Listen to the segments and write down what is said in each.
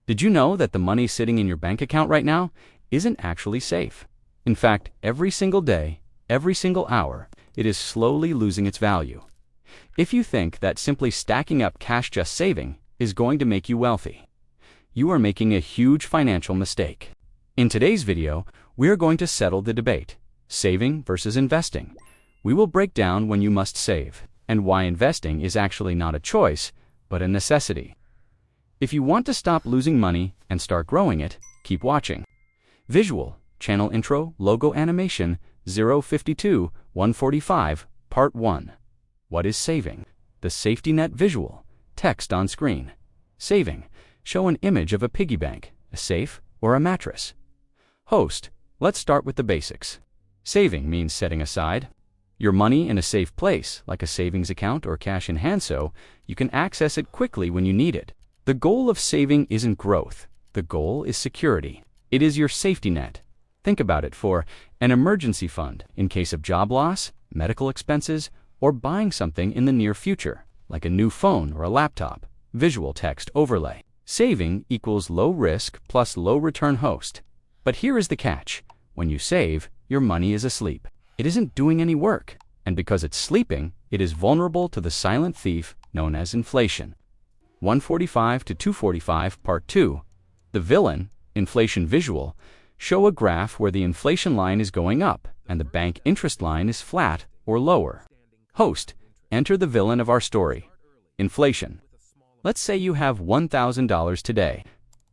Did you know that the money sitting in your bank account right now isn't actually safe? In fact, every single day, every single hour, it is slowly losing its value. If you think that simply stacking up cash just saving is going to make you wealthy, you are making a huge financial mistake. In today's video, we are going to settle the debate, saving versus investing. We will break down when you must save and why investing is actually not a choice, but a necessity. If you want to stop losing money and start growing it, keep watching. Visual, channel intro, logo animation, 052, 145, Part 1. What is saving? The safety net visual, text on screen. Saving, show an image of a piggy bank, a safe, or a mattress. Host, let's start with the basics. Saving means setting aside your money in a safe place, like a savings account or cash in hand, so you can access it quickly when you need it. The goal of saving isn't growth. The goal is security. It is your safety net. Think about it for an emergency fund in case of job loss, medical expenses, or buying something in the near future, like a new phone or a laptop. Visual text overlay. Saving equals low risk plus low return host. But here is the catch. When you save, your money is asleep. It isn't doing any work. And because it's sleeping, it is vulnerable to the silent thief known as inflation. 145 to 245, Part 2. The villain, inflation visual, show a graph where the inflation line is going up and the bank interest line is flat or lower. Host, enter the villain of our story. Inflation. Let's say you have $1,000 today.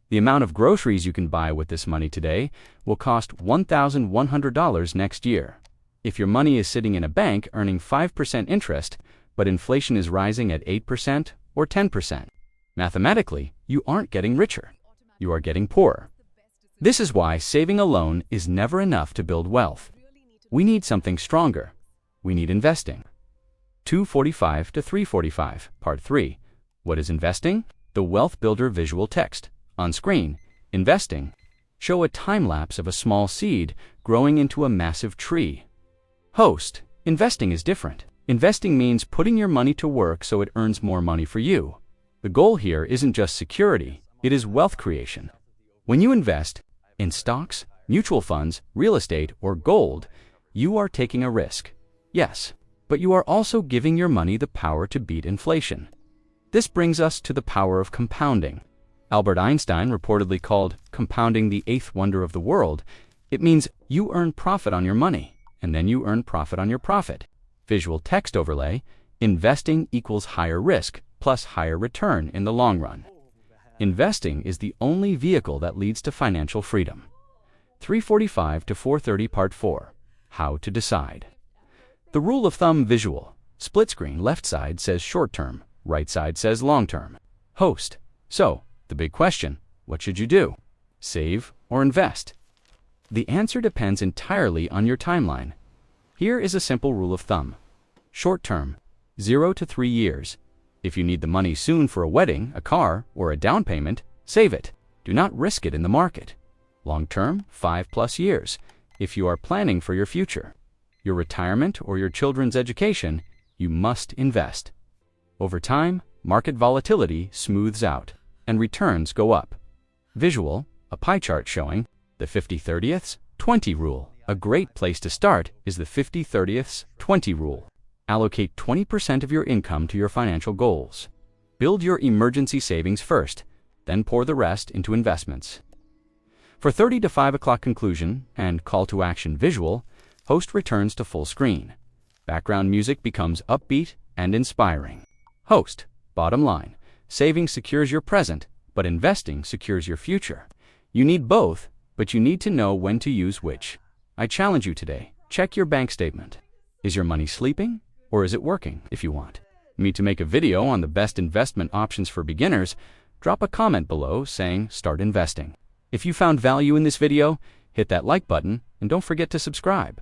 The amount of groceries you can buy with this money today will cost $1,100 next year. If your money is sitting in a bank earning 5% interest, but inflation is rising at 8% or 10%, mathematically, you aren't getting richer. You are getting poorer. This is why saving alone is never enough to build wealth. We need something stronger. We need investing. 245 to 345, Part 3. What is investing? The Wealth Builder visual text. On screen, investing. Show a time-lapse of a small seed growing into a massive tree. Host, investing is different. Investing means putting your money to work so it earns more money for you. The goal here isn't just security, it is wealth creation. When you invest in stocks, mutual funds, real estate, or gold, you are taking a risk. Yes, but you are also giving your money the power to beat inflation. This brings us to the power of compounding. Albert Einstein reportedly called compounding the eighth wonder of the world. It means you earn profit on your money, and then you earn profit on your profit. Visual text overlay, investing equals higher risk plus higher return in the long run. Investing is the only vehicle that leads to financial freedom. 345 to 430, Part 4. How to decide. The rule of thumb visual. Split screen, left side says short term, right side says long term. Host. So, the big question, what should you do? Save or invest? The answer depends entirely on your timeline. Here is a simple rule of thumb. Short term, 0 to 3 years. If you need the money soon for a wedding, a car, or a down payment, save it. Do not risk it in the market. Long term, 5+ years. If you are planning for your future, your retirement, or your children's education, you must invest. Over time, market volatility smooths out and returns go up. Visual, a pie chart showing the 50/30ths 20 rule. A great place to start is the 50/30ths 20 rule. Allocate 20% of your income to your financial goals. Build your emergency savings first, then pour the rest into investments. For 30 to 5 o'clock conclusion and call to action visual, host returns to full screen. Background music becomes upbeat and inspiring. Host, bottom line, saving secures your present, but investing secures your future. You need both, but you need to know when to use which. I challenge you today, check your bank statement. Is your money sleeping, or is it working? If you want me to make a video on the best investment options for beginners, drop a comment below saying start investing. If you found value in this video, hit that like button and don't forget to subscribe.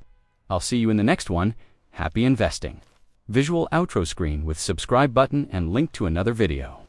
I'll see you in the next one. Happy investing. Visual outro screen with subscribe button and link to another video.